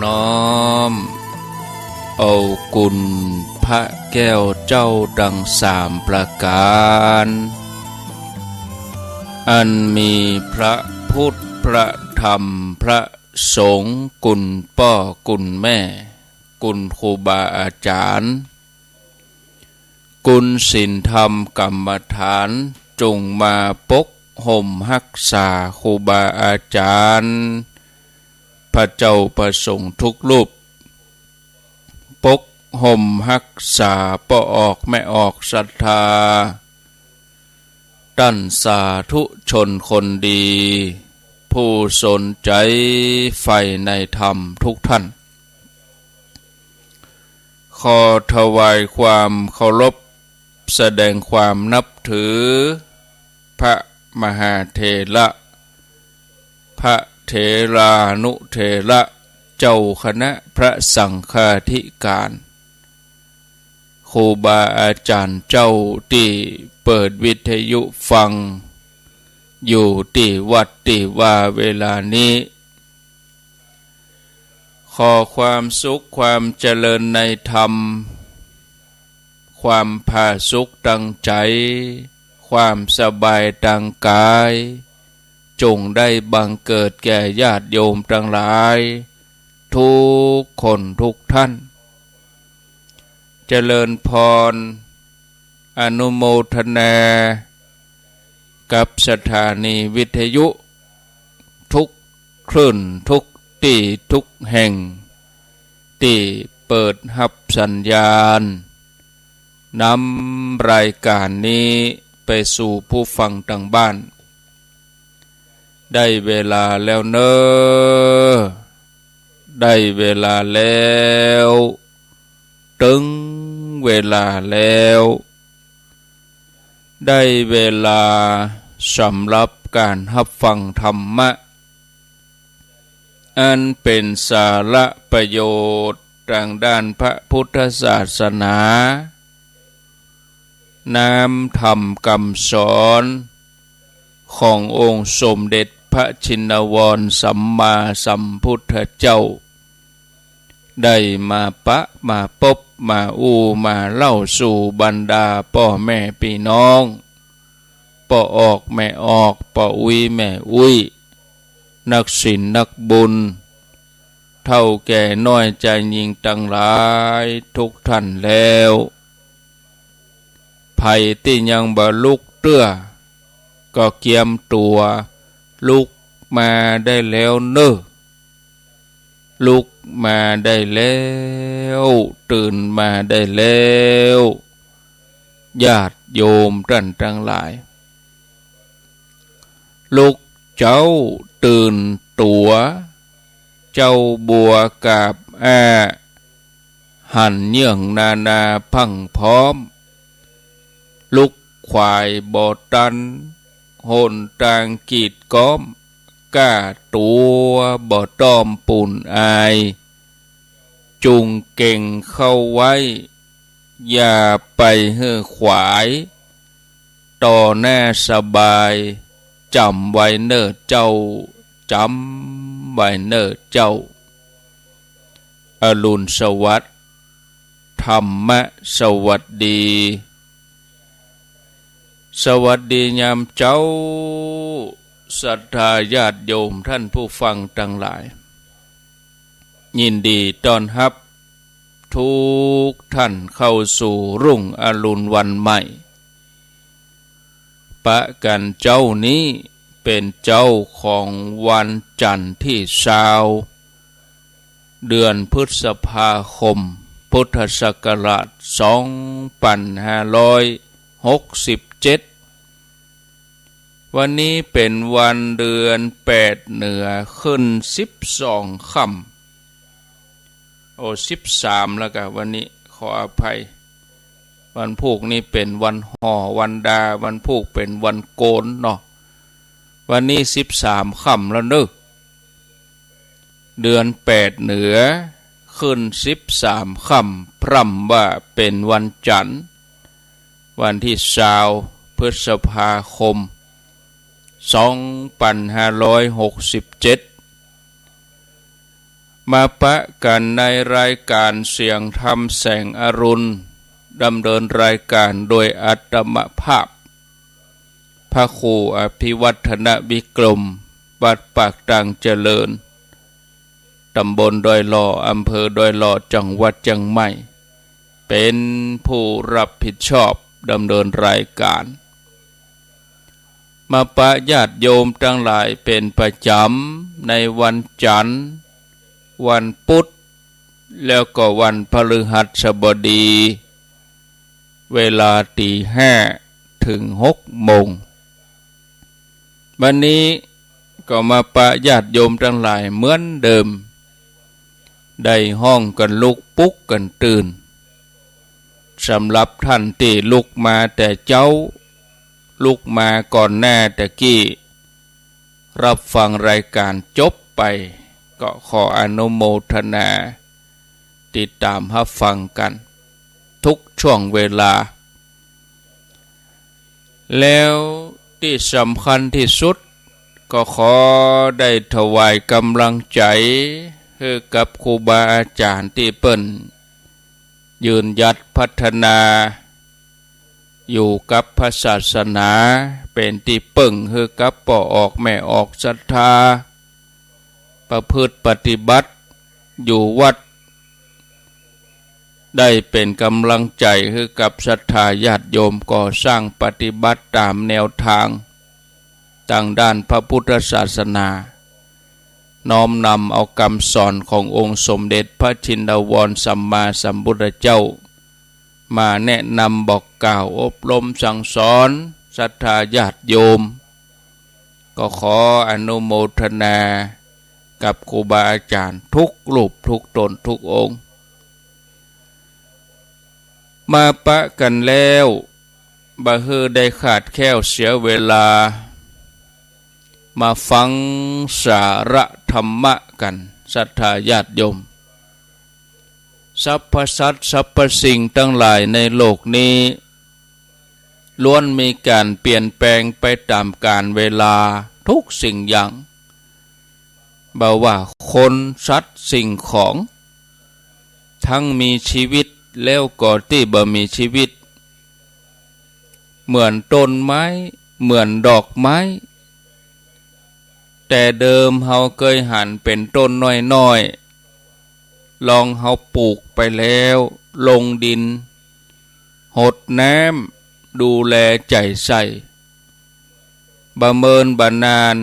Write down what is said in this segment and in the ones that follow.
น้อมเอากุลพระแก้วเจ้าดังสามประการอันมีพระพุทธพระธรรมพระสงฆ์กุลพ่อกุลแม่กุลครูบาอาจารย์กุลศีลธรรมกรรมฐานจงมาปกห่มรักษาครูบาอาจารย์พระเจ้าประสงค์ทุกรูปปกห่มรักษาป่อออกแม่ออกศรัทธาตั้นสาธุชนคนดีผู้สนใจใฝ่ในธรรมทุกท่านขอถวายความเคารพแสดงความนับถือพระมหาเถระพระเถรานุเถระเจ้าคณะพระสังฆาธิการครูบาอาจารย์เจ้าที่เปิดวิทยุฟังอยู่ที่วัดที่ว่าเวลานี้ขอความสุขความเจริญในธรรมความผาสุกดังใจความสบายดังกายจงได้บังเกิดแก่ญาติโยมทั้งหลายทุกคนทุกท่านเจริญพรอนุโมทนากับสถานีวิทยุทุกคลื่นทุกที่ทุกแห่งที่เปิดรับสัญญาณนำรายการนี้ไปสู่ผู้ฟังทางบ้านได้เวลาแล้วเนอได้เวลาแล้วถึงเวลาแล้วได้เวลาสำหรับการรับฟังธรรมะอันเป็นสาระประโยชน์ทางด้านพระพุทธศาสนานำธรรมคำสอนขององค์สมเด็จพระชินวรสัมมาสัมพุทธเจ้าได้มาปะมาพบมามาเล่าสู่บรรดาพ่อแม่พี่น้องพ่อออกแม่ออกพ่ออุ้ยแม่อุ้ยนักศีลนักบุญเท่าแก่น้อยใจยิ่งตั้งหลายทุกท่านแล้วภัยที่ยังบ่ลุกเตื้อก็เกียมตัวลุกมาได้แล้วเนอะลุกมาได้แล้วตื่นมาได้แล้วญาติโยมท่านทั้งหลายลุกเจ้าตื่นตัวเจ้าบัวกาบหันเยื่องนาพังพร้อมลุกควายบอตันโหนตางกีดก้อมก้าตัวบ่ต้อมปุ่นอายจุงเก่งเข้าไว้อย่าไปเหื่อขวายต่อหน้าสบายจำไว้เนอเจ้าจำไว้เนอเจ้าอรุณสวัสดิ์ธรรมะสวัสดีสวัสดียามเจ้าศรัทธาญาติโยมท่านผู้ฟังทั้งหลายยินดีต้อนรับทุกท่านเข้าสู่รุ่งอรุณวันใหม่ปะกันเจ้านี้เป็นเจ้าของวันจันทร์ที่20เดือนพฤษภาคมพุทธศักราช2567วันนี้เป็นวันเดือน8เหนือขึ้น12ค่ำ13แล้วกันวันนี้ขออภัยวันพุธนี้เป็นวันห่อวันดาวันพุธเป็นวันโกนเนาะวันนี้13ค่ำแล้วเนอะเดือน8เหนือขึ้น13ค่ำพร่ำว่าเป็นวันจันทร์วันที่20พฤษภาคม2567 มาปะกันในรายการเสียงธรรมแสงอรุณดำเนินรายการโดยอัตมภาพพระครูอภิวัฒนวิกรมวัดปากตังเจริญตำบลดอยหล่ออำเภอดอยหล่อจังหวัดเชียงใหม่เป็นผู้รับผิดชอบดำเนินรายการมาปะญาติโยมทั้งหลายเป็นประจำในวันจันทร์วันพุธแล้วก็วันพฤหัสบดีเวลา5:00 ถึง 6:00 วันนี้ก็มาปะญาติโยมทั้งหลายเหมือนเดิมได้ห้องกันลุกปุ๊กกันตื่นสำหรับท่านที่ลุกมาแต่เจ้าลุกมาก่อนหน้าแต่กี้รับฟังรายการจบไปก็ขออนุโมทนาติดตามรับฟังกันทุกช่วงเวลาแล้วที่สำคัญที่สุดก็ขอได้ถวายกำลังใจให้กับครูบาอาจารย์ที่เปิ้นยืนหยัดพัฒนาอยู่กับพระศาสนาเป็นที่ปึ่งให้กับพ่อออกแม่ออกศรัทธาประพฤติปฏิบัติอยู่วัดได้เป็นกำลังใจให้กับศรัทธาญาติโยมก่อสร้างปฏิบัติตามแนวทางต่างด้านพระพุทธศาสนาน้อมนำเอาคำสอนขององค์สมเด็จพระชินวรสัมมาสัมพุทธเจ้ามาแนะนำบอกกล่าวอบรมสั่งสอนศรัทธาญาติโยมก็ขออนุโมทนากับครูบาอาจารย์ทุกรูปทุกตนทุกองค์มาปะกันแล้วบ่เฮือได้ขาดแคลวเสียเวลามาฟังสาระธรรมะกันศรัทธาญาติโยมสรรพสัตว์สรรพสิ่งทั้งหลายในโลกนี้ล้วนมีการเปลี่ยนแปลงไปตามกาลเวลาทุกสิ่งอย่างบ่ว่าคนสัตว์สิ่งของทั้งมีชีวิตแล้วก็ที่บ่มีชีวิตเหมือนต้นไม้เหมือนดอกไม้แต่เดิมเฮาเคยหันเป็นต้นน้อยๆลองเฮาปลูกไปแล้วลงดินหดน้ำดูแลใจใส่บำเมินบานาน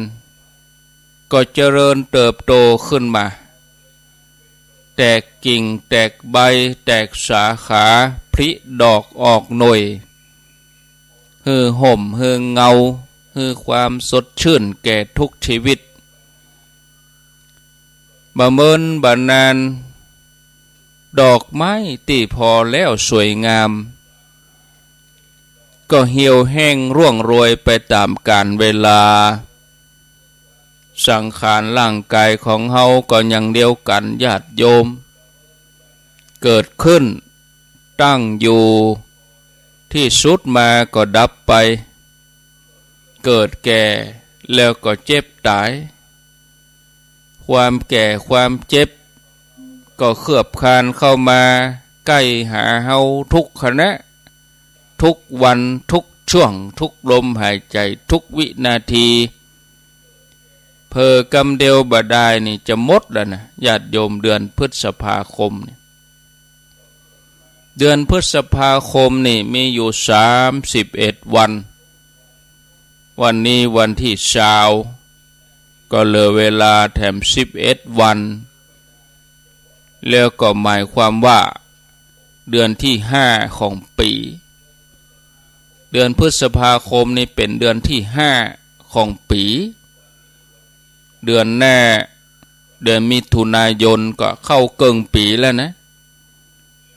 ก็เจริญเติบโตขึ้นมาแตกกิ่งแตกใบแตกสาขาผลิดอกออกหน่วยฮือห่มฮือเงาฮือความสดชื่นแก่ทุกชีวิตบำเมินบานานดอกไม้ที่พอแล้วสวยงามก็เหี่ยวแห้งร่วงโรยไปตามกาลเวลาสังขารร่างกายของเฮาก็อย่างเดียวกันญาติโยมเกิดขึ้นตั้งอยู่ที่สุดมาก็ดับไปเกิดแก่แล้วก็เจ็บตายความแก่ความเจ็บก็เคลือบคลานเข้ามาใกล้หาเฮาทุกขณะทุกวันทุกช่วงทุกลมหายใจทุกวินาทีเพอกำเดียวบาดายนี่จะหมดแล้วนะญาติโยมเดือนพฤษภาคมเดือนพฤษภาคมนี่มีอยู่31 วันวันนี้วันที่20ก็เหลือเวลาแถม11 วันแล้วก็หมายความว่าเดือนที่5ของปีเดือนพฤษภาคมนี่เป็นเดือนที่5ของปีเดือนหน้าเดือนมิถุนายนก็เข้าเกิงปีแล้วนะ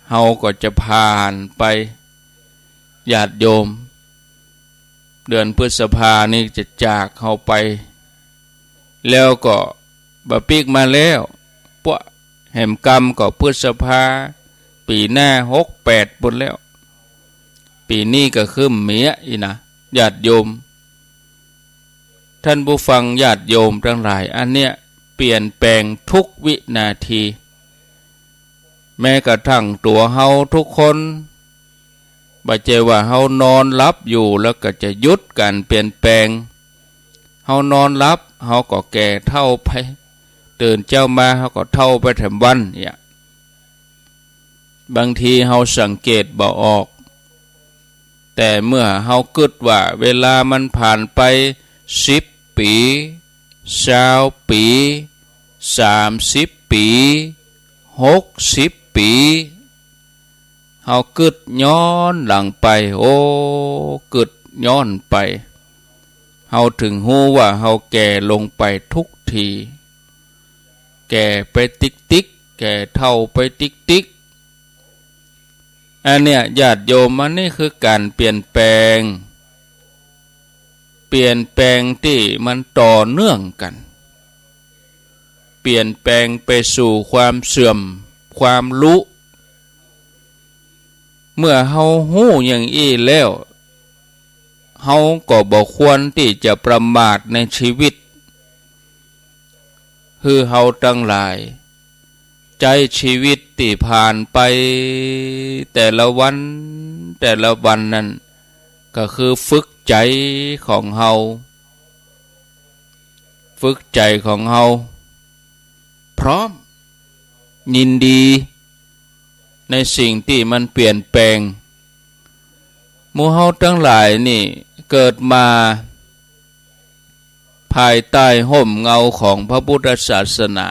เฮาก็จะผ่านไปญาติโยมเดือนพฤษภานี่จะจากเฮาไปแล้วก็บะปีกมาแล้วพวกแห่มกรรมก็พฤษภาปีหน้า68ปุ่นแล้วปีนี้ก็คือเมียอีนะญาติโยมท่านผู้ฟังญาติโยมทั้งหลายอันเนี้ย เปลี่ยนแปลงทุกวินาทีแม้กระทั่งตัวเฮาทุกคนบ่ใช่ว่าเฮานอนหลับอยู่แล้วก็จะหยุดการเปลี่ยนแปลงเฮานอนหลับเฮาก็แก่เฒ่าไปตื่นเจ้ามาเฮาก็เฒ่าไปแถมวันเนี่ยบางทีเฮาสังเกตบ่ออกแต่เมื่อเฮาคิดว่าเวลามันผ่านไป10 ปี20 ปี30 ปี60 ปีเฮาคิดย้อนหลังไปโอ้คิดย้อนไปเฮาถึงรู้ว่าเฮาแก่ลงไปทุกทีแก่ไปติ๊กๆแก่เฒ่าไปติ๊กๆอันเนี้ยญาติโยมมันนี่คือการเปลี่ยนแปลงที่มันต่อเนื่องกันเปลี่ยนแปลงไปสู่ความเสื่อมความรู้เมื่อเฮาฮู้อย่างอี้แล้วเฮาก็บ่ควรที่จะประมาทในชีวิตคือเฮาทั้งหลายใจชีวิตที่ผ่านไปแต่ละวันนั้นก็คือฝึกใจของเฮาพร้อมยินดีในสิ่งที่มันเปลี่ยนแปลงหมู่เฮาทั้งหลายนี่เกิดมาภายใต้ห่มเงาของพระพุทธศาสนา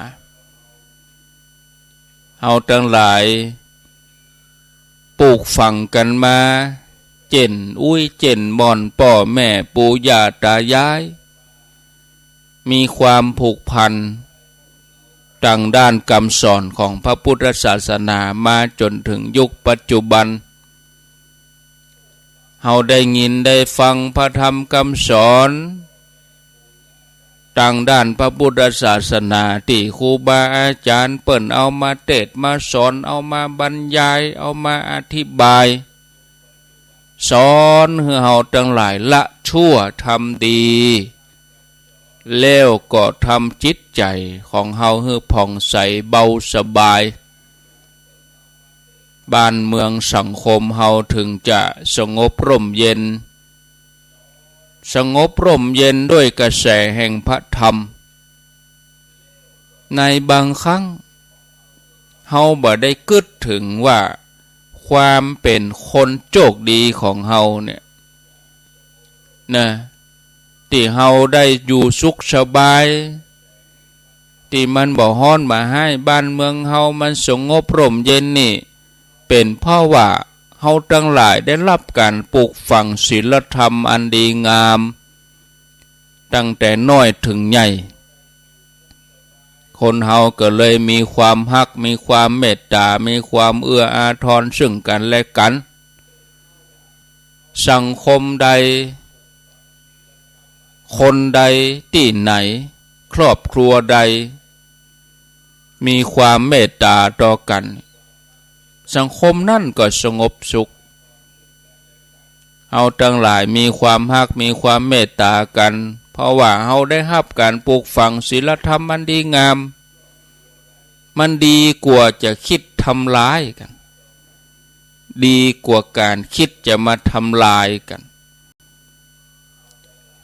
เฮาทั้งหลายปลูกฝังกันมาเจ็นอุ้ยเจ็นม่อนพ่อแม่ปู่ย่าตายายมีความผูกพันทางด้านคำสอนของพระพุทธศาสนามาจนถึงยุคปัจจุบันเฮาได้ยินได้ฟังพระธรรมคำสอนทางด้านพระพุทธศาสนาที่ครูบาอาจารย์เปิ้นเอามาเทศน์มาสอนเอามาบรรยายเอามาอธิบายสอนให้เฮาทั้งหลายละชั่วทำดีแล้วก็ทำจิตใจของเฮาให้ผ่องใสเบาสบายบ้านเมืองสังคมเฮาถึงจะสงบร่มเย็นด้วยกระแสแห่งพระธรรมในบางครั้งเฮาบ่ได้คิดถึงว่าความเป็นคนโชคดีของเฮาเนี่ยนะที่เฮาได้อยู่สุขสบายที่มันบ่ฮ้อนมาให้บ้านเมืองเฮามันสงบร่มเย็นนี่เป็นเพราะว่าเฮาทั้งหลายได้รับการปลูกฝังศีลธรรมอันดีงามตั้งแต่น้อยถึงใหญ่คนเฮาก็เลยมีความฮักมีความเมตตามีความเอื้ออาทรซึ่งกันและกันสังคมใดคนใดที่ไหนครอบครัวใดมีความเมตตาต่อกันสังคมนั่นก็สงบสุขเฮาทั้งหลายมีความฮักมีความเมตตากันเพราะว่าเฮาได้รับการปลูกฝังศีลธรรมอันดีงามมันดีกว่าจะคิดทำร้ายกันดีกว่าการคิดจะมาทำลายกัน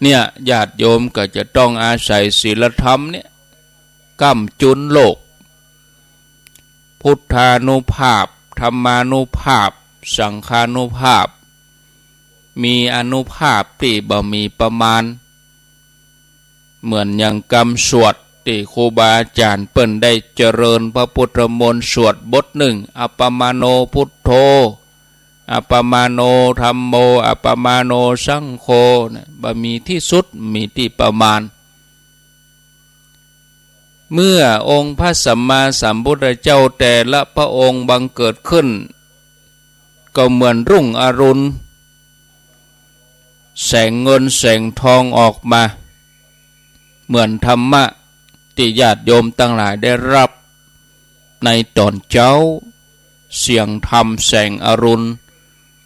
เนี่ยญาติโยมก็จะต้องอาศัยศีลธรรมเนี่ยก้ำจุนโลกพุทธานุภาพธรรมานุภาพสังฆานุภาพมีอนุภาพที่บ่มีประมาณเหมือนอย่างกรรมสวดที่ครูบาอาจารย์เปิ้นได้เจริญพระพุทธมนต์สวดบทหนึ่งอัปปมาโนพุทโธอัปปมาโนธัมโมอัปปมาโนสังโฆบ่มีที่สุดมีที่ประมาณเมื่อองค์พระสัมมาสัมพุทธเจ้าแต่ละพระองค์บังเกิดขึ้นก็เหมือนรุ่งอรุณแสงเงินแสงทองออกมาเหมือนธรรมะที่ญาติโยมทั้งหลายได้รับในตอนเช้าเสียงธรรมแสงอรุณ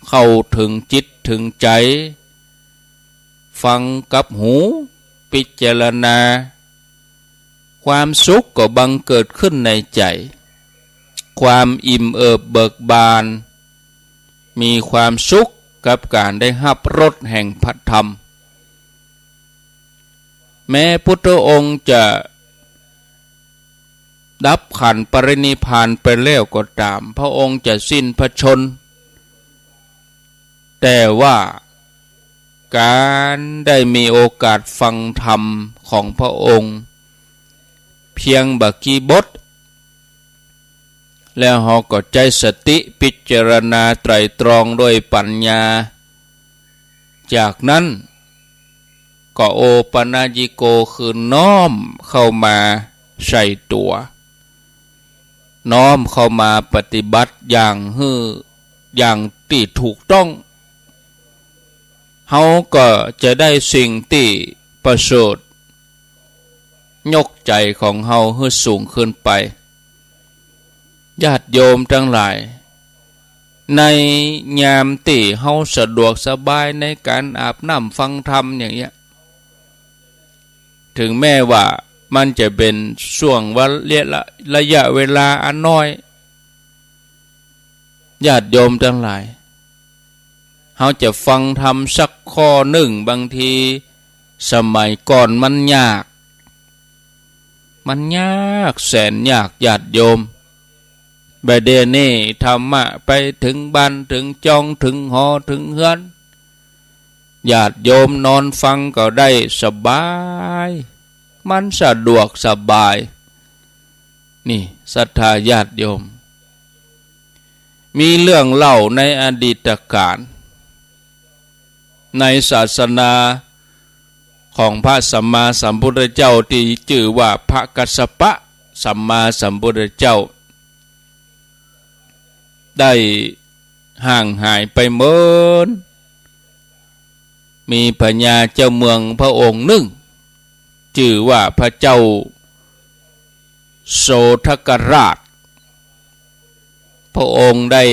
เข้าถึงจิตถึงใจฟังกับหูพิจารณา ความสุขก็บังเกิดขึ้นในใจความอิ่มเอิบเบิกบานมีความสุขกับการได้รับรสแห่งพระธรรมแม้พุทธองค์จะดับขันปรินิพพานไปแล้วก็ตามพระองค์จะสิ้นพระชนม์แต่ว่าการได้มีโอกาสฟังธรรมของพระองค์เพียงบักกี่บทแล้วเราก็ใจสติพิจารณาไตรตรองด้วยปัญญาจากนั้นก็โอปนาญิโกคือน้อมเข้ามาใส่ตัวน้อมเข้ามาปฏิบัติอย่างที่ถูกต้องเขาก็จะได้สิ่งที่ประเสริฐยกใจของเขาให้สูงขึ้นไปญาติโยมทั้งหลายในยามที่เขาสะดวกสบายในการอาบน้ำฟังธรรมอย่างเงี้ยถึงแม้ว่ามันจะเป็นช่วงระยะเวลาอันน้อยญาติโยมทั้งหลายเขาจะฟังธรรมสักข้อหนึ่งบางทีสมัยก่อนมันยากแสนยากญาติโยมบัดเดี๋ยวนี้ธรรมะไปถึงบ้านถึงจองถึงหอถึงเฮือนญาติโยมนอนฟังก็ได้สบายมันสะดวกสบายนี่ศรัทธาญาติโยมมีเรื่องเล่าในอดีตการในศาสนาของพระสัมมาสัมพุทธเจ้าที่ชื่อว่าพระกัสสปะสัมมาสัมพุทธเจ้าได้ห่างหายไปเมินมีพญาเจ้าเมืองพระองค์หนึ่งชื่อว่าพระเจ้าโสทกราชพระองค์ได้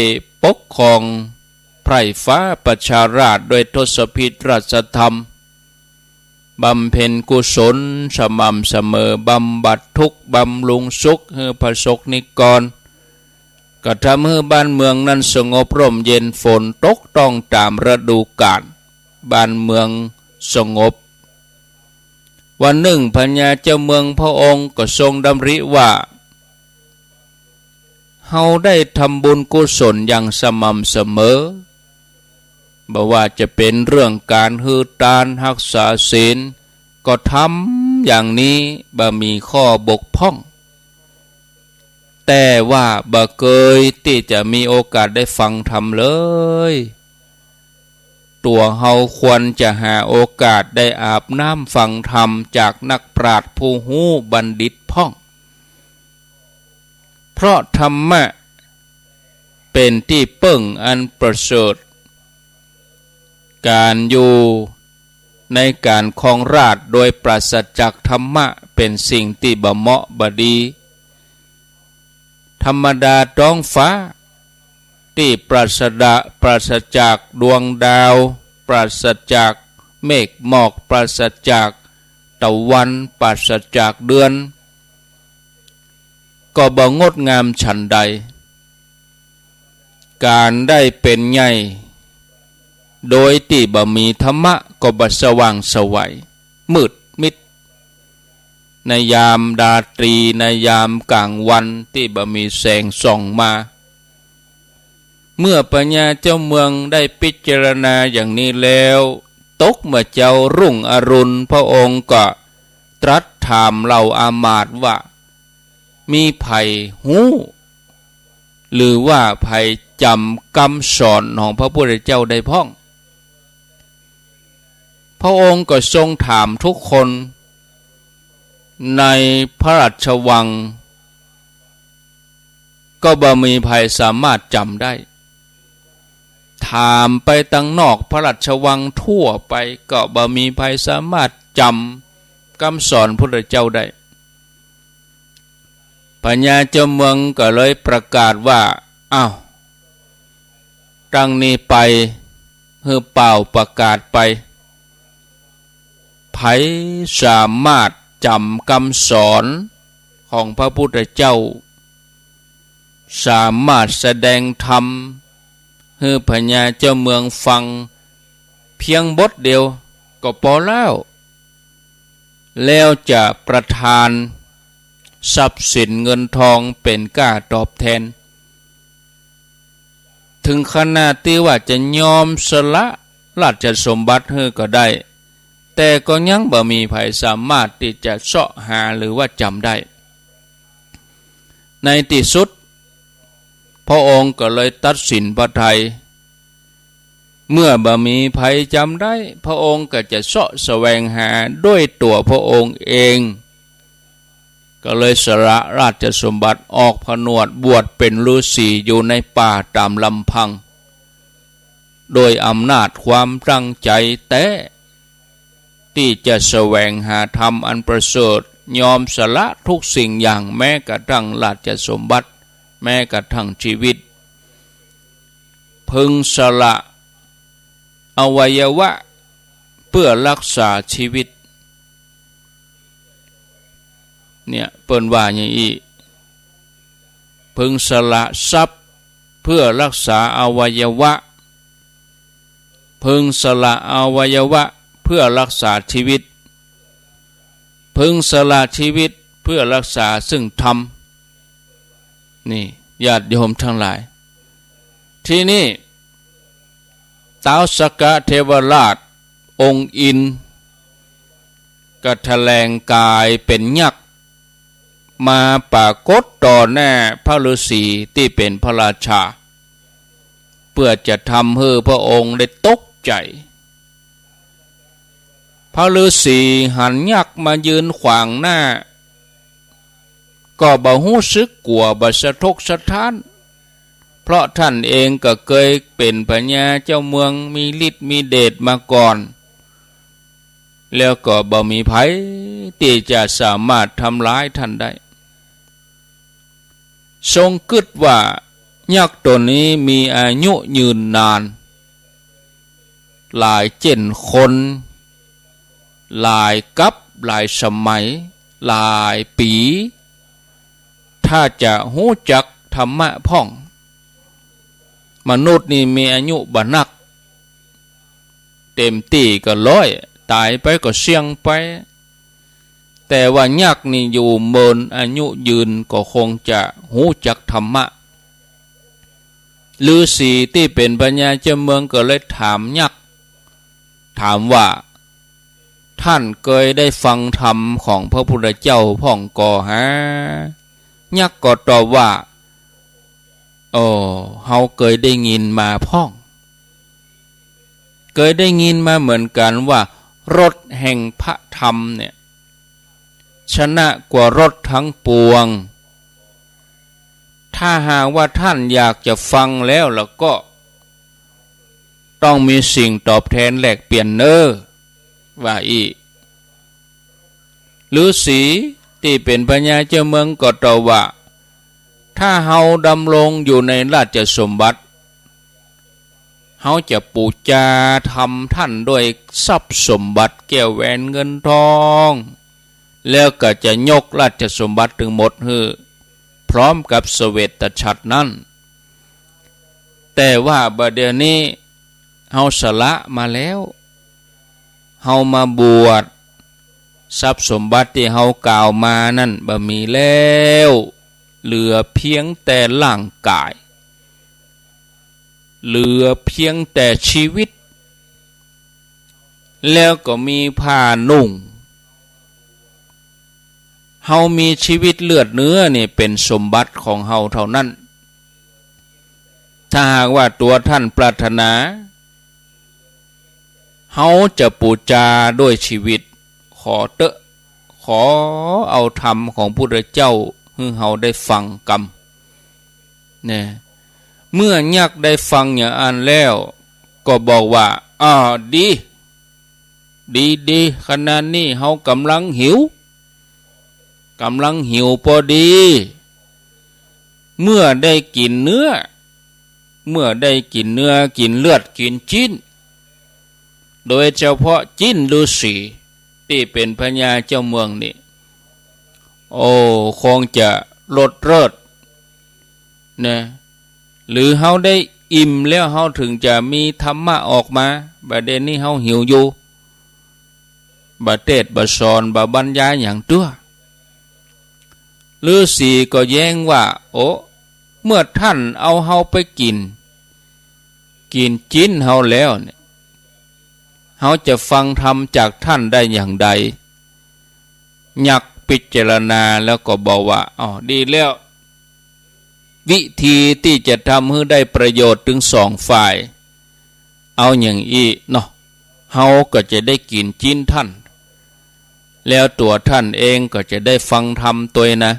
ปกครองไพร่ฟ้าประชาราชด้วยทศพิธราชธรรมบำเพ็ญกุศลสม่ำเสมอบำบัดทุกข์บำรุงสุขให้ประสบนิกรก็ทำให้บ้านเมืองนั้นสงบร่มเย็นฝนตกต้องตามฤดูกาลบ้านเมืองสงบวันหนึ่งพญาเจ้าเมืองพระองค์ก็ทรงดำริว่าเฮาได้ทำบุญกุศลอย่างสม่ำเสมอบ่ว่าจะเป็นเรื่องการฮือทานรักษาศีลก็ทำอย่างนี้บ่มีข้อบกพร่องแต่ว่าบ่เคยที่จะมีโอกาสได้ฟังธรรมเลยตัวเฮาควรจะหาโอกาสได้อาบน้ำฟังธรรมจากนักปราชญ์ผู้หู้บัณฑิตพ่องเพราะธรรมะเป็นที่เปิ้งอันประเสริฐการอยู่ในการครองราชย์โดยปราศจากธรรมะเป็นสิ่งที่บ่เหมาะบ่ดีธรรมดาท้องฟ้าที่ปราศจากดวงดาวปราศจากเมฆหมอกปราศจากตะวันปราศจากเดือนก็บ่งดงามฉันใดการได้เป็นใหญ่โดยที่บ่มีธรรมะก็บ่สว่างไสวมืดมิดในยามราตรีในยามกลางวันที่บ่มีแสงส่องมาเมื่อพญาเจ้าเมืองได้พิจารณาอย่างนี้แล้วตกเมื่อเจ้ารุ่งอรุณพระองค์ก็ตรัสถามเหล่าอามาตย์ว่ามีไผหูหรือว่าไผจำคำสอนของพระพุทธเจ้าได้พ้องพระองค์ก็ทรงถามทุกคนในพระราชวังก็บ่มีไผสามารถจำได้ถามไปตั้งนอกพระราชวังทั่วไปก็บ่มีไผสามารถจำคำสอนพระพุทธเจ้าได้พญาเจ้าเมืองก็เลยประกาศว่าอ้าวตั้งนี้ไปเป่าประกาศไปไผสามารถจำคำสอน ของพระพุทธเจ้าสามารถแสดงธรรมให้พญาเจ้าเมืองฟังเพียงบทเดียวก็พอแล้วจะประทานทรัพย์สินเงินทองเป็นค่าตอบแทนถึงขนาดที่ว่าจะยอมสละราชสมบัติให้ก็ได้แต่ก็ยังบ่มีใครสามารถที่จะเสาะหาหรือว่าจำได้ในที่สุดพระองค์ก็เลยตัดสินพระทัยเมื่อบ่มีภัยจำได้พระองค์ก็จะเสาะแสวงหาด้วยตัวพระองค์เองก็เลยสละราชสมบัติออกผนวดบวชเป็นฤาษีอยู่ในป่าตามลำพังโดยอำนาจความตั้งใจแต่ที่จะแสวงหาธรรมอันประเสริฐยอมสละทุกสิ่งอย่างแม้กระทั่งราชสมบัติแม้กระทั่งชีวิตพึงสละอวัยวะเพื่อรักษาชีวิตเนี่ยเปิ้นว่าอย่างนี้พึงสละทรัพย์เพื่อรักษาอวัยวะพึงสละอวัยวะเพื่อรักษาชีวิตพึงสละชีวิตเพื่อรักษาซึ่งธรรมนี่ญาติโยมทั้งหลายที่นี่ท้าวสักกะเทวราชองค์อินก็แถลงกายเป็นยักษ์มาปรากฏต่อหน้าพระฤาษีที่เป็นพระราชาเพื่อจะทำให้พระองค์ได้ตกใจพระฤาษีหันยักษ์มายืนขวางหน้าก็บ่รู้สึกกลัวบ่สะทกสะท้านเพราะท่านเองก็เคยเป็นพญาเจ้าเมืองมีฤทธิ์มีเดชมาก่อนแล้วก็บ่มีภัยที่จะสามารถทำร้ายท่านได้ทรงคิดว่ายักษ์ตัวนี้มีอายุยืนนานหลายเจนคนหลายกับหลายสมัยหลายปีถ้าจะหู้จักธรรมะพ่องมนุษย์นี่มีอายุบ่นักเต็มที่ก็100ตายไปก็เสี่ยงไปแต่ว่ายักษ์นี่อยู่เมินอายุยืนก็คงจะหู้จักธรรมะฤาษีที่เป็นพญาเจ้าเมืองก็เลยถามยักษ์ถามว่าท่านเคยได้ฟังธรรมของพระพุทธเจ้าพ่องก่อฮะยักษ์ก็ตอบว่าเฮาเคยได้ยินมาพ่องเคยได้ยินมาเหมือนกันว่ารสแห่งพระธรรมเนี่ยชนะกว่ารสทั้งปวงถ้าหากว่าท่านอยากจะฟังแล้วก็ต้องมีสิ่งตอบแทนแลกเปลี่ยนว่าอีฤาษีที่เป็นพญาเจ้าเมืองก็ตอบว่าถ้าเฮาดำรงอยู่ในราชสมบัติเฮาจะปูจาทำท่านด้วยทรัพย์สมบัติแก้วแหวนเงินทองแล้วก็จะยกราชสมบัติถึงหมดให้พร้อมกับเสวตฉัตรนั้นแต่ว่าบัดเดี๋ยวนี้เฮาสละมาแล้วเฮามาบวชทรัพย์สมบัติที่เฮากล่าวมานั่นบ่มีแล้วเหลือเพียงแต่ร่างกายเหลือเพียงแต่ชีวิตแล้วก็มีผ้านุ่งเฮามีชีวิตเลือดเนื้อนี่เป็นสมบัติของเฮาเท่านั้นถ้าหากว่าตัวท่านปรารถนาเฮาจะปูจาด้วยชีวิตขอเอาธรรมของพระพุทธเจ้าให้เฮาได้ฟังกันเนี่ยเมื่อยักษ์ได้ฟังอย่างอันแล้วก็บอกว่าดีขณะนี้เฮากำลังหิวพอดีเมื่อได้กินเนื้อกินเลือดกินจิ้นโดยเฉพาะจิ้นฤาษีที่เป็นพญาเจ้าเมืองนี่ โอ้คงจะลดเลิศนะหรือเฮาได้อิ่มแล้วเฮาถึงจะมีธรรมะออกมาบัดเดี๋ยวนี้เฮาหิวอยู่บ่เทศน์บ่สอนบ่บรรยายอย่างตัวฤาษีก็แย้งว่าโอ้เมื่อท่านเอาเฮาไปกินจิ้นเฮาแล้วเนี่ยเฮาจะฟังธรรมจากท่านได้อย่างใดยักพิจารณาแล้วก็บอกว่าอ๋อดีแล้ววิธีที่จะทำให้ได้ประโยชน์ถึงสองฝ่ายเอาอย่างอีเนาะเฮาก็จะได้กินจิ้นท่านแล้วตัวท่านเองก็จะได้ฟังธรรมตัวนะ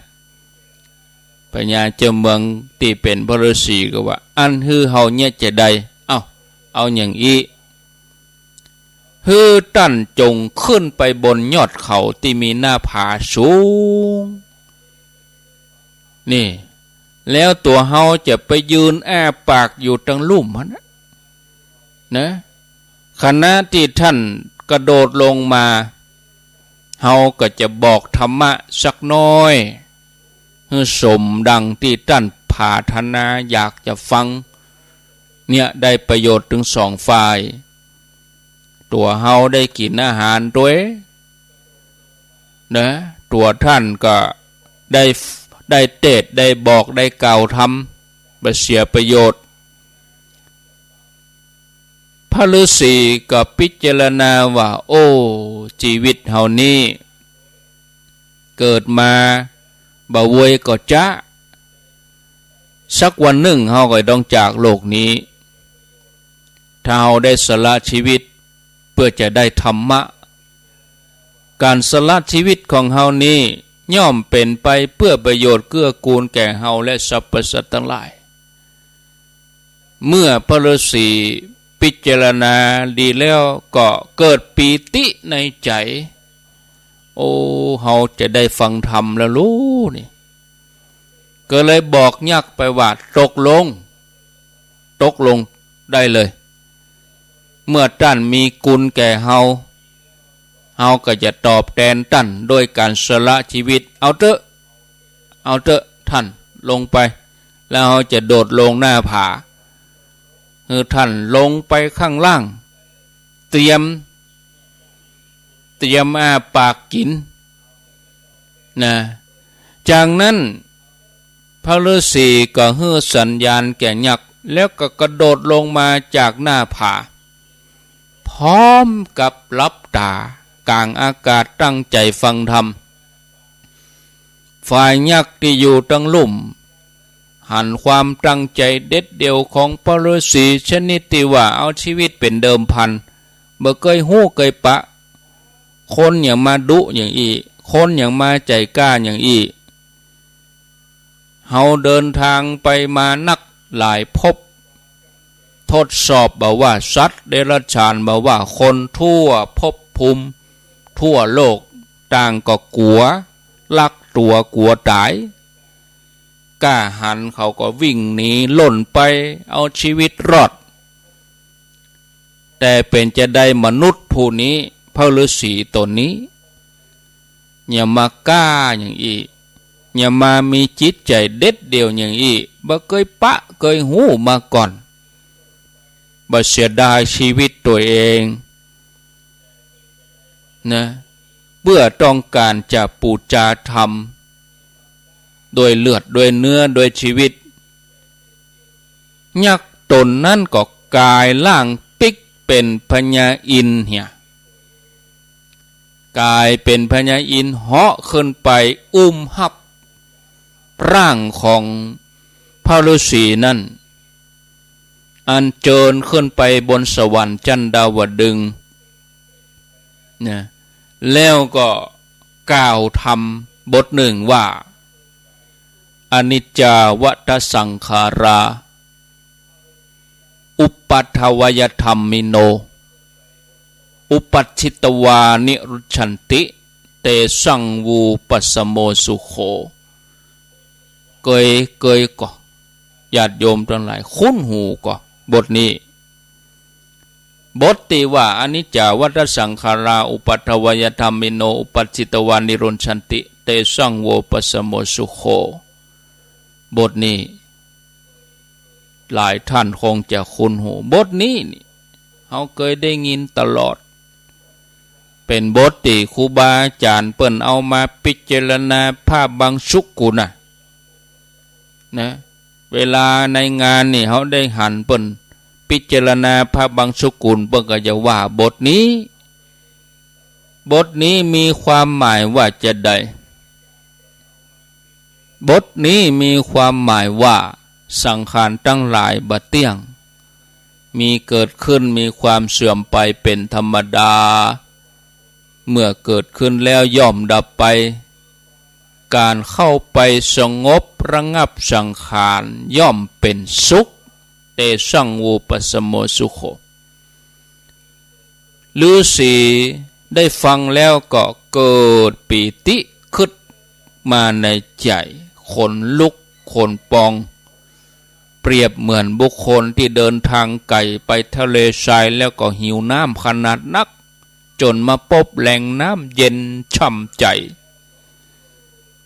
ปัญญาเจ้าเมืองที่เป็นพระฤาษีก็ว่าอันฮือเฮาเนี่ยจะได้เอาอย่างอีฮือท่านจงขึ้นไปบนยอดเขาที่มีหน้าผาสูงนี่แล้วตัวเฮาจะไปยืนอ้าปากอยู่ตรงลุ่มมันนะขณะที่ท่านกระโดดลงมาเฮาก็จะบอกธรรมะสักน้อยให้สมดังที่ท่านปรารถนาอยากจะฟังเนี่ยได้ประโยชน์ถึงสองฝ่ายตัวเฮาได้กินอาหารด้วยนะตัวท่านก็ได้เทศได้บอกได้กล่าวทำบ่เสียประโยชน์พระฤาษีก็พิจารณาว่าโอ้ชีวิตเฮานี้เกิดมาบ่เวยก็จะสักวันหนึ่งเฮาก็ต้องจากโลกนี้ถ้าเฮาได้สละชีวิตเพื่อจะได้ธรรมะการสละชีวิตของเฮานี้ย่อมเป็นไปเพื่อประโยชน์เกื้อกูลแก่เฮาและสรรพสัตว์ทั้งหลายเมื่อพระฤาษีพิจารณาดีแล้วก็เกิดปีติในใจโอ้เฮาจะได้ฟังธรรมแล้วรู้นี่ก็เลยบอกยักษ์ไปว่าตกลงได้เลยเมื่อท่านมีกุลแก่เฮาก็จะตอบแทนท่านโดยการสละชีวิตเอาเถอะท่านลงไปแล้วเฮาจะโดดลงหน้าผาท่านลงไปข้างล่างเตรียมอาปากกินนะจากนั้นพระฤาษีก็ให้สัญญาณแก่ยักษ์แล้วก็กระโดดลงมาจากหน้าผาพร้อมกับลับตากลางอากาศตั้งใจฟังธรรมฝ่ายยักษ์ที่อยู่ตั้งลุ่มหันความตั้งใจเด็ดเดี่ยวของพระฤาษีชนิดที่ว่าเอาชีวิตเป็นเดิมพันบ่เคยหู้เคยปะคนอย่างมาดุอย่างอีคนอย่างมาใจกล้าอย่างอีเฮาเดินทางไปมานักหลายภพทดสอบบ่ว่าสัตว์เดรัจฉานบ่ว่าคนทั่วภพภูมิทั่วโลกต่างก็กลัวลักตัวกลัวตายกล้าหันเขาก็วิ่งหนีล่นไปเอาชีวิตรอดแต่เป็นจะได้มนุษย์ผู้นี้พระฤาษีตนนี้อย่ามากล้าอย่างอีอย่ามามีจิตใจเด็ดเดี่ยวอย่างอีบ่เคยปะเคยหูมาก่อนบ่เสียดายชีวิตตัวเองนะเพื่อต้องการจะปูจาธรรมโดยเลือดโดยเนื้อโดยชีวิตยักษ์ตนนั่นก็กลายร่างปิกเป็นพญาอินทร์เหี่ยกลายเป็นพญาอินทร์เหาะขึ้นไปหับร่างของพระฤาษีนั่นอันเจิญขึ้นไปบนสวรรค์ชั้นดาวดึงส์นะแล้วก็กล่าวธรรมบทหนึ่งว่าอนิจจาวัฏสังขาราอุปัฏฐวยธรรมิโนอุปัชชิตวานิรุชันติเตสังวูปัสสโมสุโขเกยก็ญาติโยมทั้งหลายคุ้นหูก็บทนี้ บทติว่าอนิจจาวัฏสังขาราอุปัฏฐวยธรรมิโนอุปัจิตวานิโรธชันติเตสังโวปสโมสุโขบทนี้หลายท่านคงจะคุ้นหูบทนี้เขาเคยได้ยินตลอดเป็นบทที่ครูบาอาจารย์เปิ้นเอามาพิจารณาภาพบางสุกุนะเวลาในงานนี่เขาได้หันเปิ้นพิจารณาภาพบางสุกุลเปิ้นก็จะว่าบทนี้มีความหมายว่าจะใดบทนี้มีความหมายว่าสังขารทั้งหลายบ่เที่ยงมีเกิดขึ้นมีความเสื่อมไปเป็นธรรมดาเมื่อเกิดขึ้นแล้วย่อมดับไปการเข้าไปสงบระงับสังขารย่อมเป็นสุขเตสังวูปสโมสุโขฤาษีได้ฟังแล้วก็เกิดปีติขึ้นมาในใจขนลุกขนปองเปรียบเหมือนบุคคลที่เดินทางไกลไปทะเลทรายแล้วก็หิวน้ำขนาดนักจนมาพบแหล่งน้ำเย็นช่ำใจ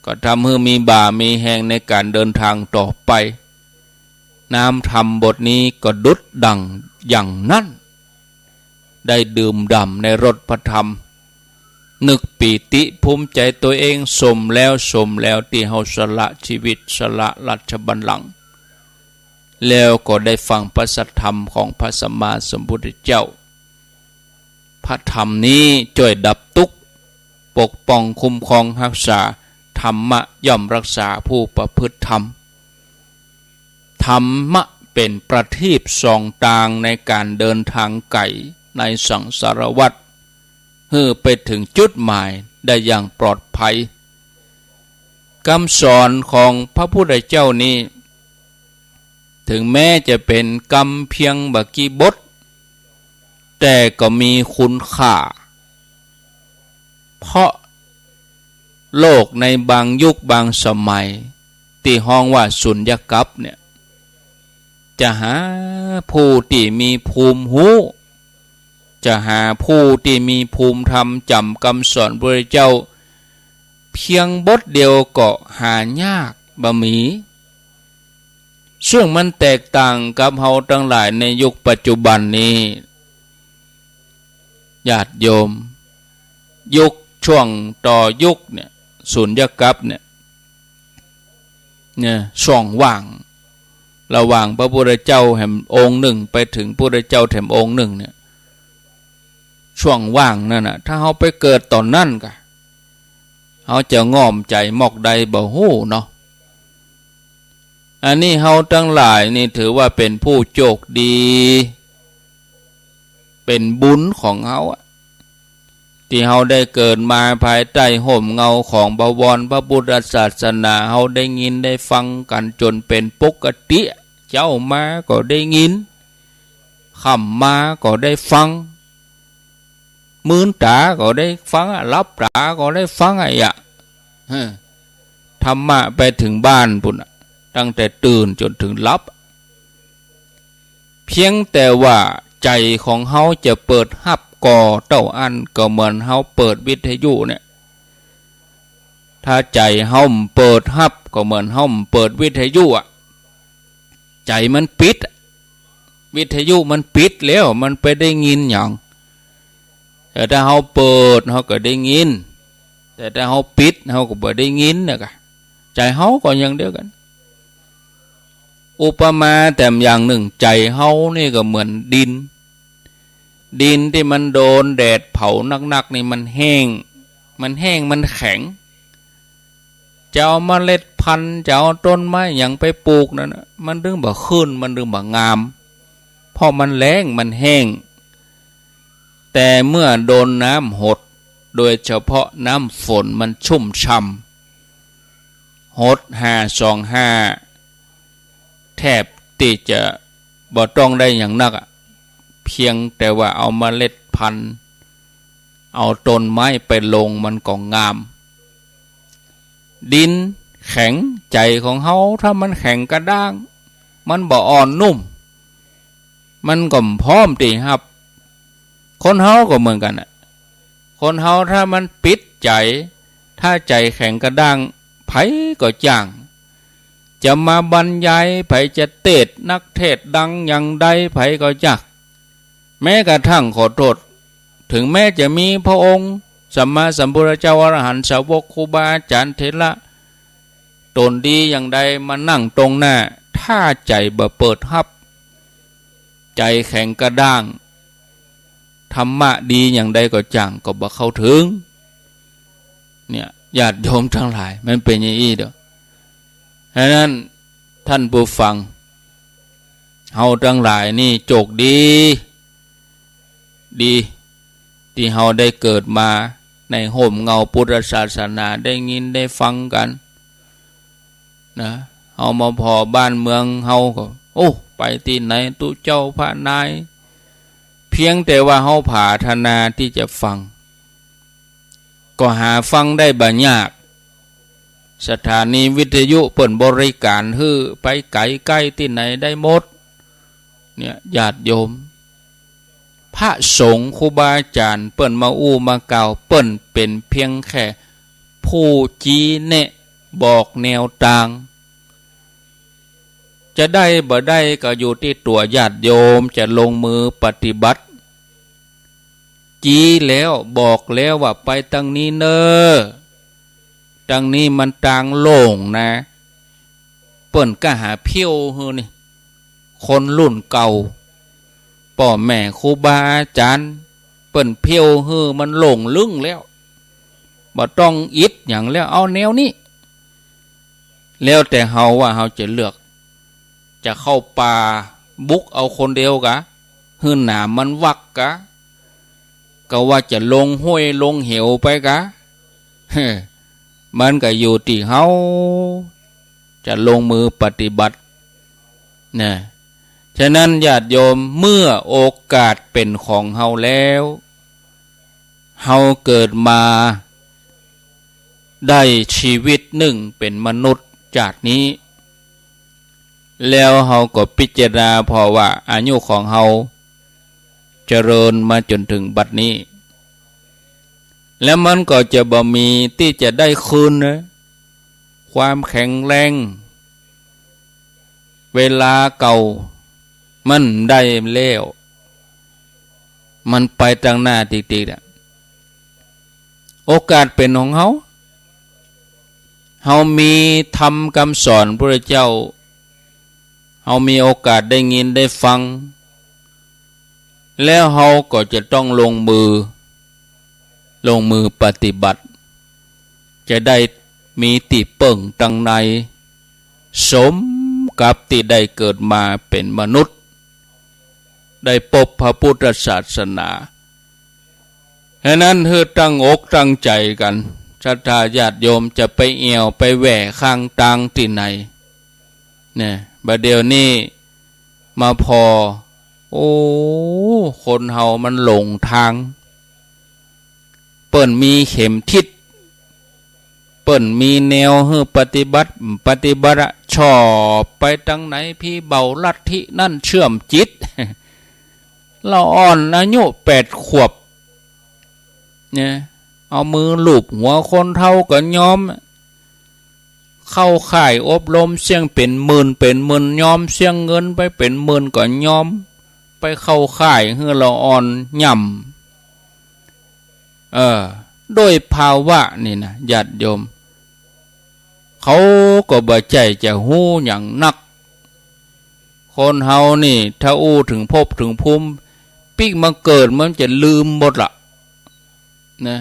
ก็ทำให้มีบ่ามีแห้งในการเดินทางต่อไปน้ำธรรมบทนี้ก็ดุจดังอย่างนั้นได้ดื่มด่ำในรสพระธรรมนึกปีติภูมิใจตัวเองสมแล้วที่เฮาสละชีวิตสละราชบัลลังก์แล้วก็ได้ฟังพระสัทธรรมของพระสัมมาสัมพุทธเจ้าพระธรรมนี้ช่วยดับทุกข์ปกป้องคุ้มครองรักษาธรรมะย่อมรักษาผู้ประพฤติธรรมธรรมะเป็นประทีปส่องทางในการเดินทางไกลในสังสารวัฏเพื่อไปถึงจุดหมายได้อย่างปลอดภัยคำสอนของพระพุทธเจ้านี้ถึงแม้จะเป็นคำเพียงบักกี่บทแต่ก็มีคุณค่าเพราะโลกในบางยุคบางสมัยที่ห้องว่าสุญญกัปเนี่ยจะหาผู้ที่มีภูมิหูจะหาผู้ที่มีภูมิธรรมจำคำสอนพระเจ้าเพียงบทเดียวก็หายากบ่มีซึ่งมันแตกต่างกับเฮาทั้งหลายในยุคปัจจุบันนี้ญาติโยมยุคช่วงต่อยุคเนี่ยสุญญกัปเนี่ยช่องว่างระหว่างพระพุทธเจ้าแห่งองค์หนึ่งไปถึงพระพุทธเจ้าแห่งองค์หนึ่งเนี่ยช่วงว่างนั่นน่ะถ้าเฮาไปเกิดตอนนั้นก็เฮาจะง่อมใจมอกใดบ่ฮู้เนาะอันนี้เฮาทั้งหลายนี่ถือว่าเป็นผู้โชคดีเป็นบุญของเฮาที่เฮาได้เกิดมาภายใต้ห่มเงาของบวรพระพุทธศาสนาเฮาได้ยินได้ฟังกันจนเป็นปกติเจ้ามาก็ได้ยินค่ำมาก็ได้ฟังมื้นตาก็ได้ฟังรับตาก็ได้ฟังธรรมะไปถึงบ้านพุ่นตั้งแต่ตื่นจนถึงหลับเพียงแต่ว่าใจของเฮาจะเปิดฮับก่อเต้าอันก็เหมือนเฮาเปิดวิทยุเนี่ยถ้าใจเฮาเปิดฮับก็เหมือนเฮาเปิดวิทยุใจมันปิดวิทยุมันปิดแล้วมันไปได้ยินอย่างแต่ถ้าเฮาเปิดเฮาก็ได้ยินแต่ถ้าเฮาปิดเฮาก็บ่ได้ยินนะกะใจเฮาก็อย่างเดียวกันอุปมาแต่อย่างหนึ่งใจเฮานี่ก็เหมือนดินที่มันโดนแดดเผานักๆนี่มันแห้งมันแข็งจะเอาเมล็ดพันธุ์จะเอาต้นไม้อย่างไปปลูกนั่นนะมันเรื่องบ่ขึ้นมันเรื่องบ่งามเพราะมันแล้งมันแห้งแต่เมื่อโดนน้ำหดโดยเฉพาะน้ำฝนมันชุ่มฉ่ำหด525แทบที่จะบ่ต้องได้อย่างนักเพียงแต่ว่าเอาเมล็ดพันธุ์เอาต้นไม้ไปลงมันก็งามดินแข็งใจของเฮาถ้ามันแข็งกระด้างมันบ่อ่อนนุ่มมันก็พร้อมที่รับ คนเฮาก็เหมือนกันน่ะคนเฮาถ้ามันปิดใจถ้าใจแข็งกระด้างไผก็จ้างจะมาบรรยายไผจะเทศนักเทศดังอย่างใดไผก็จักแม้กระทั่งขอโทษถึงแม้จะมีพระองค์สัมมาสัมพุทธเจ้าอรหันต์สาวกครูบาอาจารย์เถระตนดีอย่างใดมานั่งตรงหน้าถ้าใจบ่เปิดรับใจแข็งกระด้างธรรมะดีอย่างใดก็จังก็บ่เข้าถึงเนี่ยญาติโยมทั้งหลายมันเป็นอย่างนี้เด้อฉะนั้นท่านผู้ฟังเฮาทั้งหลายนี่โชคดีที่เฮาได้เกิดมาในห่มเงาพุทธศาสนาได้ยินได้ฟังกันนะเฮามาพอบ้านเมืองเฮาก็โอ้ไปที่ไหนตุเจ้าพระนายเพียงแต่ว่าเฮาผาธนาที่จะฟังก็หาฟังได้บ่ยากสถานีวิทยุเปิดบริการฮื้อไปไกลใกล้ที่ไหนได้หมดเนี่ยญาติโยมพระสงฆ์ครูบาอาจารย์เปิ่นมาอู้มากล่าวเปิ่นเป็นเพียงแค่ผู้ชี้แนะบอกแนวทางจะได้บ่ได้ก็อยู่ที่ตัวญาติโยมจะลงมือปฏิบัติจี้แล้วบอกแล้วว่าไปทางนี้เนอทางนี้มันทางโล่งนะเปิ่นก็หาเพี้ยวฮือนี่คนรุ่นเก่าพ่อแม่ครูบาอาจารย์เปิ่นเพี้ยวฮือมันโล่งลึ่งแล้วบ่ต้องอิดอย่างแล้วเอาแนวนี้แล้วแต่เฮาว่าเฮาจะเลือกจะเข้าป่าบุกเอาคนเดียวกะฮือหนามันวักกะก็ว่าจะลงห้วยลงเหวไปกะมันก็อยู่ที่เฮาจะลงมือปฏิบัตินะฉะนั้นญาติโยมเมื่อโอกาสเป็นของเฮาแล้วเฮาเกิดมาได้ชีวิตหนึ่งเป็นมนุษย์จากนี้แล้วเฮาก็พิจารณาพอว่าอายุของเฮาเจริญมาจนถึงบัดนี้แล้วมันก็จะบ่มีที่จะได้คืนนะความแข็งแรงเวลาเก่ามันได้แล้วมันไปทางหน้าติดๆโอกาสเป็นของเฮามีธรรมคำสอนพระเจ้าเฮามีโอกาสได้ยินได้ฟังแล้วเฮาก็จะต้องลงมือปฏิบัติจะได้มีติเปิ่งตังในสมกับที่ได้เกิดมาเป็นมนุษย์ได้พบพระพุทธศาสนาฉะนั้นคือตั้งอกตั้งใจกันศรัทธาญาติโยมจะไปเอี่ยวไปแหว่ข้างตังที่ไหนเนี่ยบัดเดี๋ยวนี้มาพอโอ้คนเฮามันหลงทางเปิ้นมีเข็มทิศเปิ้นมีแนวให้ปฏิบัติชอบไปทางไหนพี่เบาลัทธินั่นเชื่อมจิตเราอ่อนอายุ8 ขวบเนี่ยเอามือลูบหัวคนเฒ่าก็ยอมเข้าค่ายอบรมเสี่ยงเป็นหมื่นยอมเสี่ยงเงินไปเป็นหมื่นก็ยอมไปเข้าค่ายให้เราอ่อนย่ำโดยภาวะนี่นะญาติโยมเขาก็บ่ใจจะหู้อย่างนักคนเฮานี่ถ้าอู้ถึงภพถึงภูมิปิ๊กมาเกิดมันจะลืมหมดละนะ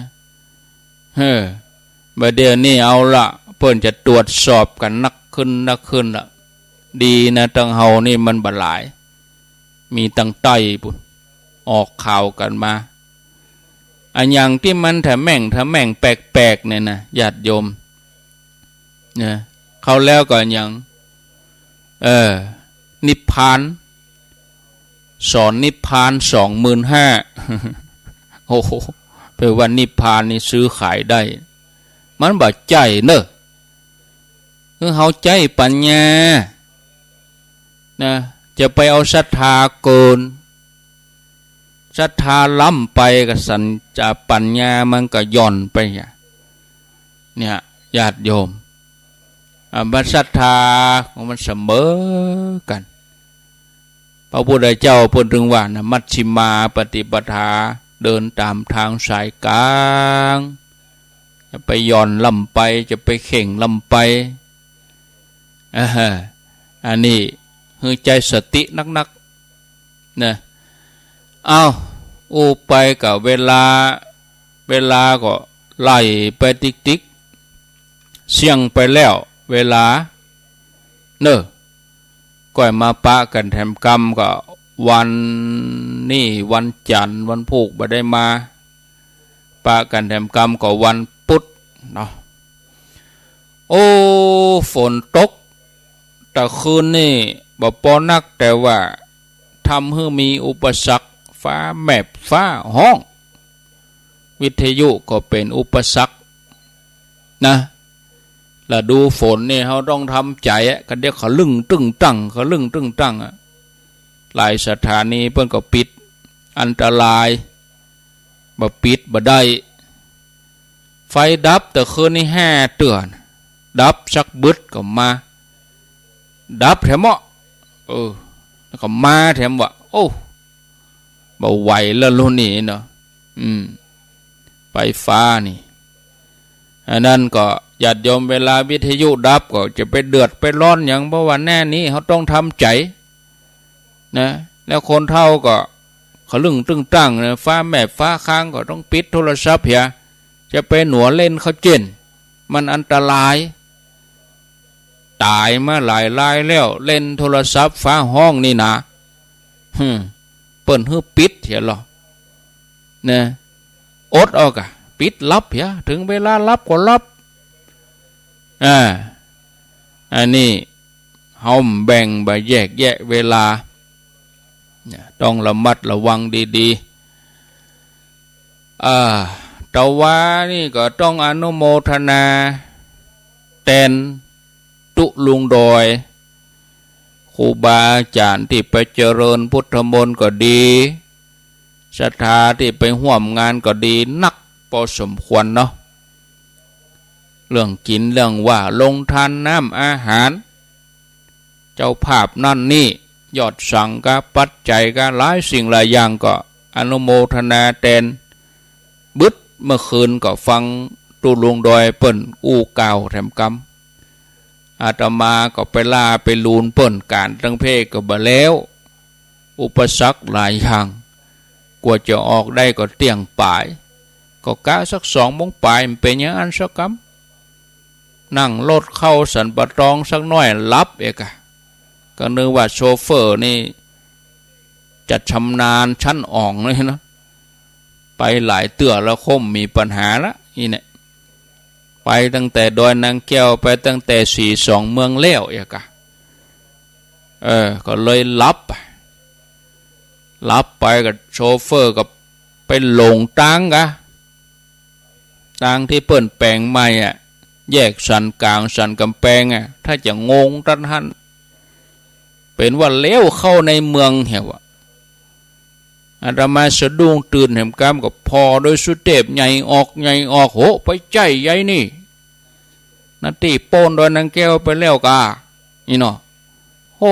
บัดเดี๋ยวนี้เอาละเพิ่นจะตรวจสอบกันนักขึ้นละดีนะตั้งเฮานี่มันบ่หลายมีตั้งใต้ปุ่นออกข่าวกันมาอันอย่างที่มันถ้าแม่งแปลกๆเนี่ยนะญาติโยมเนี่ยเขาแล้วก็อย่างนิพพานสอนนิพพาน25,000โอ้โหแปลว่านิพพานนี่ซื้อขายได้มันบ่ใจเนอะคือเฮาใจปัญญานะจะไปเอาศรัทธาเกิน ศรัทธาล้ำไปกับสัญจาปัญญามันก็ย่อนไปเนี่ยญาติโยมบัศรัทธาของมันเสมอกันพระพุทธเจ้าพูดถึงว่านะมัชฌิมาปฏิปทาเดินตามทางสายกลางจะไปย่อนล้ำไปจะไปเข่งล้ำไปอันนี้คือใจสตินักๆนะเอาไปกับเวลาก็ไล่ไปติ๊กเสี่ยงไปแล้วเวลาก็มาปะกันแถมกรรมก็วันนี่วันจันทร์วันพุธบ่ได้มาปะกันแถมกรรมก็วันพุธเนาะฝนตกแต่คืนนี่บ่พอนักแต่ว่าทำให้มีอุปสรรคฟ้าแมบฟ้าห้องวิทยุก็เป็นอุปสรรคนะแล้วดูฝนนี่เขาต้องทำใจกันเดี๋ยวเขาลึ่งตึงตั้งหลายสถานีเพิ่นก็ปิดอันตรายบ่ปิดบ่ได้ไฟดับแต่คืนนี้5 เดือนดับสักบึดก็มาดับแถมแล้วก็มาแถมว่าบ่ไหวแล้วรุ่นนี้เนาะไฟฟ้านี่อันนั้นก็ญาติโยมเวลาวิทยุดับก็จะไปเดือดไปร้อนอย่างเพราะว่าแน่นี้เขาต้องทำใจนะแล้วคนเฒ่าก็เขาลึ่งตึงตั้งนะฟ้าแม่ฟ้าค้างก็ต้องปิดโทรศัพท์จะไปหนัวเล่นเขาเจนมันอันตรายตายมาหลายแล้วเล่นโทรศัพท์ฟ้าห้องนี่นะเปิ้นฮื้อปิดหรอนะอดออกปิดลับถึงเวลาลับก็ลับอันนี้เฮาแบ่งไปแยกแยะเวลาต้องระมัดระวังดีๆแต่ว่านี่ก็ต้องอนุโมทนาแทนตุลุงดอยครูบาอาจารย์ที่ไปเจริญพุทธมนต์ก็ดีศรัทธาที่ไปร่วมงานก็ดีนักพอสมควรเนาะเรื่องกินเรื่องว่าลงทานน้ำอาหารเจ้าภาพนั่นนี่ยอดสั่งก็ปัจจัยก็หลายสิ่งหลายอย่างก็อนุโมทนาแทนบึดเมื่อคืนก็ฟังตุลุงดอยเปิ้นกล่าวแถมกรรมอาตมาก็ไปลาไปลูนเปิ้นการตั้งเพศก็บ่แล้วอุปสรรคหลายอย่างกว่าจะออกได้ก็เตียงป่ายก็กะสัก2 โมงปลายมันเป็นอย่างอันสักกำนั่งรถเข้าสันปะตองสักน้อยรับก็นึกว่าโชเฟอร์นี่จะชำนาญชั้นอ่องเลยนะไปหลายเตื้อแล้วคมมีปัญหาละนี่เนี่ยไปตั้งแต่ดอยนางแก้วไปตั้งแต่42 เมืองเลี้ยวก็เลยรับไปกับโชเฟอร์กับไปหลงตังที่เปิ้นแปลงใหม่แยกสันกลางสันกำแพงถ้าจะงงท่านเป็นว่าเลี้ยวเข้าในเมืองเหรออาตมาสะดุ้งตื่นแหมกามกับพอโดยสุเทพใหญ่ออกโหไปใจใหญ่นี่นาตีโปนโดยนางแก้วไปแล้วนี่เนาะโห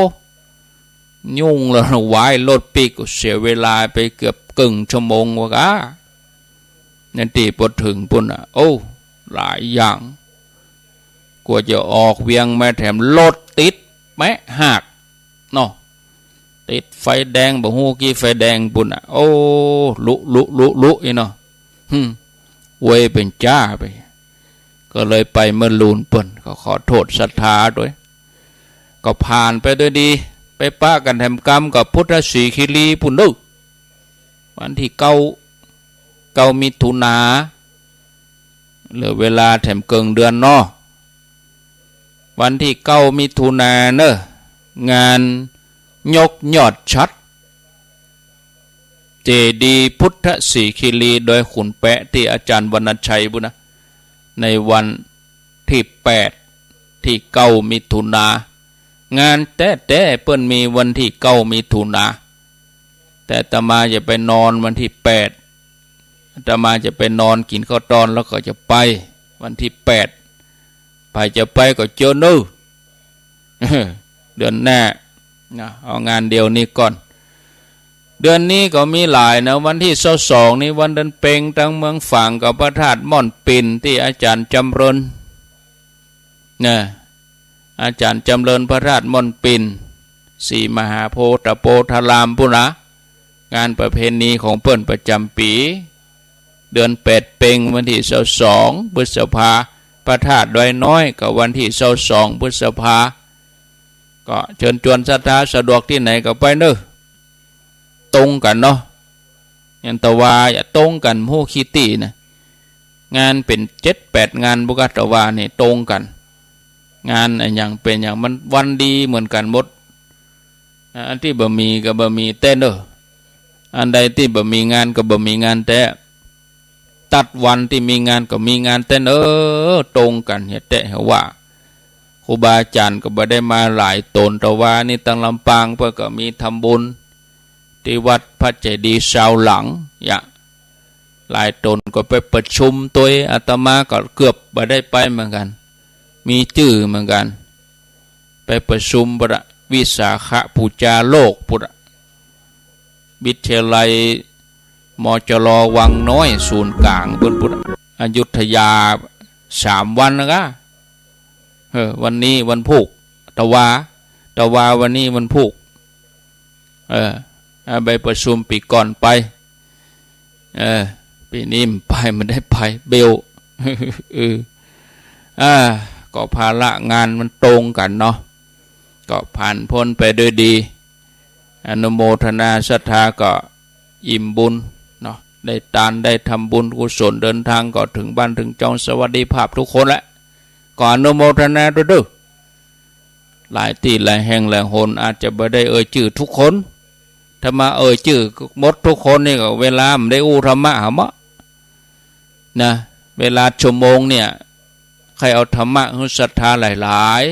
ยุ่งแล้ววายรถปีกเสียเวลาไปเกือบ1 ชั่วโมงว่านาตีพอถึงปุ่นหลายอย่างกว่าจะออกเวียงแม่แถมรถติดแม่หักเนาะติดไฟแดงบ่ฮู้กี่ไฟแดงปุ่นลุเนาะเวยเป็นจ้าไปก็เลยไปเมื่อลูนเปิ้นก็ขอโทษศรัทธาด้วยก็ผ่านไปด้วยดีไปป้ากันแถมกรรมกับพุทธศรีคีรีปุ่นวันที่9 มิถุนาเหลือเวลาแถมเกิงเดือนเนาะวันที่9 มิถุนางานยกยอดชัดเจดีย์พุทธศรีคีรีโดยขุนแปะที่อาจารย์วรรณชัยบุญนะในวันที่8 ที่9 มิถุนางานแต่เปิ้นมีวันที่9 มิถุนาแ แต่อาตมาจะไปนอนวันที่8อาตมาจะไปนอนกินข้าวตอนแล้วก็จะไปวันที่8ไปจะไปก็เจอนู้เดือนหน้าเอางานเดียวนี้ก่อนเดือนนี้ก็มีหลายนะวันที่22นี้วันเดือนเพ็งทั้งเมืองฝางกับพระธาตุม่อนปิ่นที่อาจารย์จำเริญนะอาจารย์จำเริญพระธาตุม่อนปิ่นสีมหาโพธิ์โพธารามปุระงานประเพณีของเปิ้นประจำปีเดือน8เพ็งวันที่22พฤษภาพระธาตุดอยน้อยกับวันที่22พฤษภาก็เชิญชวนศรัทธาสะดวกที่ไหนก็ไปเนอะตรงกันเนาะยันตะวาอย่าตรงกันโมคิตีนะงานเป็น7-8งานบุกตะวาเนี่ยตรงกันงานอย่างเป็นอย่างมันวันดีเหมือนกันหมดอันที่บ่มีก็บ่มีเต้นเด้ออันใดที่บ่มีงานก็บ่มีงานแต่ตัดวันที่มีงานก็มีงานเต้นตรงกันเฮ็ดแต่ว่าครูบาอาจารย์ก็บ่ได้มาหลายตนตะวานี่ตั้งลำปางเพื่อก็มีทำบุญที่วัดพระเจดีย์ชาวหลังหลายตนก็ไปประชุมตัวอาตมาก็เกือบบ่ได้ไปเหมือนกันมีชื่อเหมือนกันไปประชุมปุระวิสาขบูชาโลกปุระวิทยาลัยมจรวังน้อยศูนย์กลางปุระอยุธยา3 วันนะวันนี้วันพุธตะวาวันนี้วันพุธไปประชุมปีก่อนไปปีนี้ไปมันได้ไปเบลก็ภาระงานมันตรงกันเนาะก็ผ่านพ้นไปด้วยดีอนุโมทนาศรัทธาก็อิ่มบุญเนาะได้ทานได้ทำบุญกุศลเดินทางก็ถึงบ้านถึงจองสวัสดิภาพทุกคนแหละก่อนอนุโมทนาด้วยหลายที่หลายแห่งหลายหนอาจจะไม่ได้ชื่อทุกคนถ้ามาชื่อหมดทุกคนนี่ก็เวลาไม่ได้ธรรมะหามะนะเวลาชั่วโมงเนี่ยใครเอาธรรมะให้ศรัทธาหลาย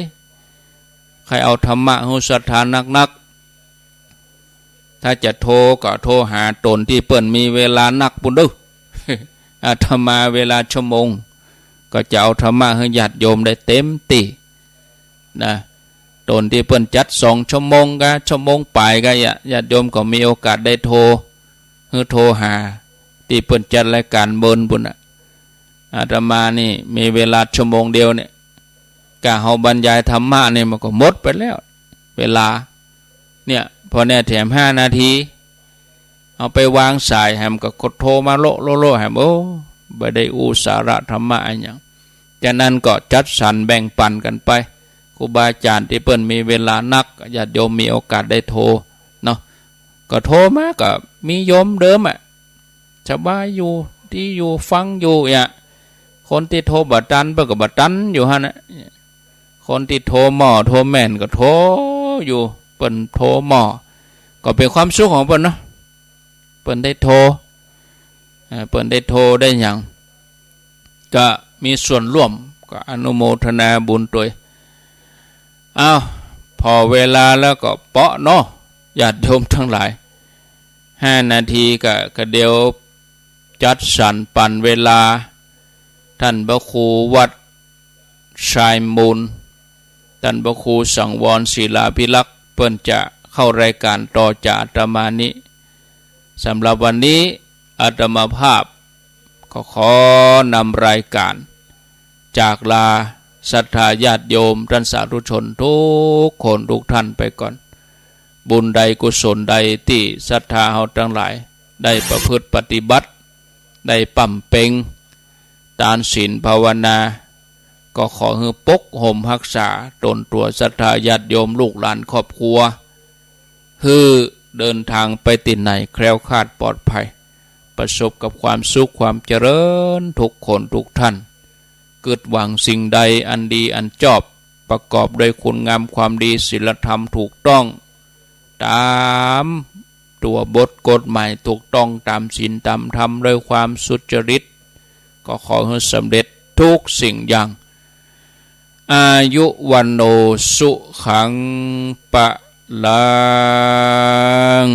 ๆใครเอาธรรมะให้ศรัทธานักๆถ้าจะโทรก็โทรหาตนที่เปิ้นมีเวลานักปุ่นดูอาตมาเวลาชั่วโมงก็จะเอาธรรมะให้ญาติโยมได้เต็มที่นะตนที่เปิ้นจัด2 ชั่วโมงก็ชั่วโมงปลายก็ญาติโยมก็มีโอกาสได้โทรหาที่เปิ้นจัดรายการเบิ่นปุ่นอาตมานี่มีเวลาชั่วโมงเดียวเนี่ยกะเฮาบรรยายธรรมะเนี่ยมันก็หมดไปแล้วเวลาเนี่ยพอเนี่ยแถม5 นาทีเอาไปวางสายแหมก็กดโทรมาโลแหมบ่ได้สาระธรรมะอันหยังจากนั้นก็จัดสรรแบ่งปันกันไปครูบาอาจารย์ที่เปิ้นมีเวลานักญาติโยมมีโอกาสได้โทรเนาะก็โทรมาก็มีโยมเดิมสบายอยู่ที่อยู่ฟังอยู่คนที่โทรบัดตันเปิ้นก็บัดตันอยู่หั่นน่ะคนที่โทรหม้อโทรแม่นก็โทรอยู่เปิ้นโทรหม้อก็เป็นความสุขของเปิ้นเนาะเปิ้นได้โทรได้หยังก็มีส่วนร่วมก็อนุโมทนาบุญด้วยพอเวลาแล้วก็เปาะเนาะญาติโยมทั้งหลาย5 นาทีก็เดี๋ยวจัดสรรปันเวลาท่านพระครูวัดชายมูลท่านพระครูสังวรศิลาภิลักษ์เพิ่นจะเข้ารายการต่อจากอาตมานี้สำหรับวันนี้อาตมาภาพก็ขอนำรายการจากลาศรัทธาญาติโยมท่านสาธุชนทุกคนทุกท่านไปก่อนบุญใดกุศลใดที่ศรัทธาเฮาทั้งหลายได้ประพฤติปฏิบัติได้ปั่มเพ็งทานศีลภาวนาก็ขอให้ปกห่มรักษาตนตัวศรัทธาญาติโยมลูกหลานครอบครัวคือเดินทางไปติดไหนแคล้วคลาดปลอดภัยประสบกับความสุขความเจริญทุกคนทุกท่านเกิดหวังสิ่งใดอันดีอันชอบประกอบด้วยคุณงามความดีศีลธรรมถูกต้องตามตัวบทกฎหมายถูกต้องตามศีลตามธรรมด้วยความสุจริตก็ขอให้สำเร็จทุกสิ่งอย่างอายุวันโนสุขังปะลัง